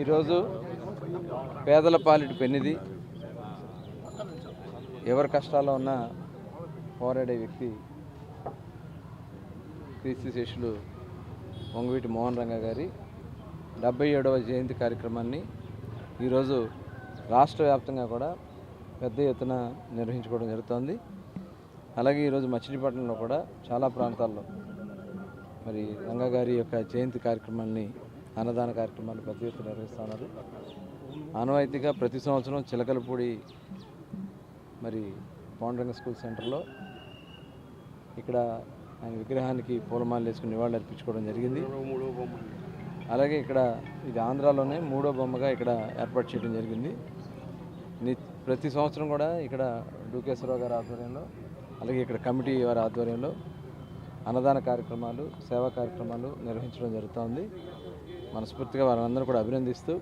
ఈరోజు పేదల పాలిటి పెన్నిది, ఎవరి కష్టాల్లో ఉన్నా పోరాడే వ్యక్తి క్రీస్తు శిష్యులు వంగవీటి మోహన్ రంగా గారి 77వ జయంతి కార్యక్రమాన్ని ఈరోజు రాష్ట్ర వ్యాప్తంగా కూడా పెద్ద ఎత్తున నిర్వహించుకోవడం జరుగుతోంది. అలాగే ఈరోజు మచిలీపట్నంలో కూడా చాలా ప్రాంతాల్లో మరి రంగా గారి యొక్క జయంతి కార్యక్రమాన్ని, అన్నదాన కార్యక్రమాలు పెద్ద ఎత్తున నిర్వహిస్తున్నారు. ఆనవాయితీగా ప్రతి సంవత్సరం చిలకలపూడి మరి పాండురంగ స్కూల్ సెంటర్లో ఇక్కడ ఆయన విగ్రహానికి పూలమాలలు వేసుకుని నివాళులు అర్పించుకోవడం జరిగింది. అలాగే ఇక్కడ ఇది ఆంధ్రాలోనే 3వ బొమ్మగా ఇక్కడ ఏర్పాటు చేయడం జరిగింది. ప్రతి సంవత్సరం కూడా ఇక్కడ డూకేశ్వరరావు గారి ఆధ్వర్యంలో, అలాగే ఇక్కడ కమిటీ వారి ఆధ్వర్యంలో అన్నదాన కార్యక్రమాలు, సేవా కార్యక్రమాలు నిర్వహించడం జరుగుతోంది. మనస్ఫూర్తిగా వారందరూ కూడా అభినందిస్తూ,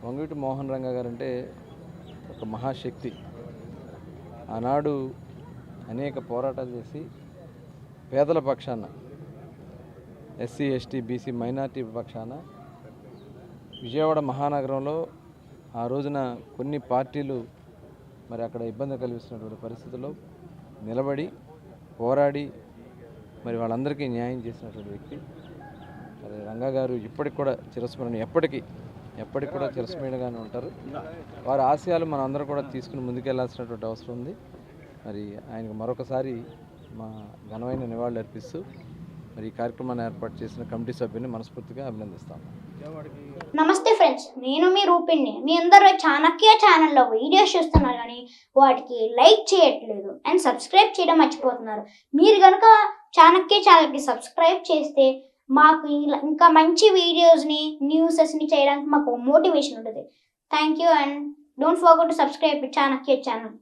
వంగవీటి మోహన్ రంగా గారు అంటే ఒక మహాశక్తి. ఆనాడు అనేక పోరాటాలు చేసి పేదల పక్షాన, ఎస్సీ, ఎస్టీ, బీసీ, మైనార్టీ పక్షాన విజయవాడ మహానగరంలో ఆ రోజున కొన్ని పార్టీలు మరి అక్కడ ఇబ్బంది కలిగిస్తున్నటువంటి పరిస్థితుల్లో నిలబడి పోరాడి మరి వాళ్ళందరికీ న్యాయం చేసినటువంటి వ్యక్తి. మరి రంగా గారు ఇప్పటికి కూడా చిరస్మరణ, ఎప్పటికి కూడా చిరస్మరణగానే ఉంటారు. వారి ఆశయాలు మనం అందరూ కూడా తీసుకుని ముందుకెళ్లాల్సినటువంటి అవసరం ఉంది. మరి ఆయనకు మరొకసారి మా ఘనమైన నివాళులు అర్పిస్తూ మరి ఈ కార్యక్రమాన్ని ఏర్పాటు చేసిన కమిటీ సభ్యుని మనస్ఫూర్తిగా అభినందిస్తాను. నమస్తే ఫ్రెండ్స్, నేను మీ రూపిణి. మీ అందరూ చాణక్య ఛానల్లో వీడియోస్ చూస్తున్నారు కానీ వాటికి లైక్ చేయట్లేదు అండ్ సబ్స్క్రైబ్ చేయడం మర్చిపోతున్నారు. మీరు కనుక చాణక్య ఛానల్కి సబ్స్క్రైబ్ చేస్తే మాకు ఇంకా మంచి వీడియోస్ని, న్యూసెస్ని చేయడానికి మాకు మోటివేషన్ ఉంటుంది. Thank you and don't forget to subscribe Chanakya channel.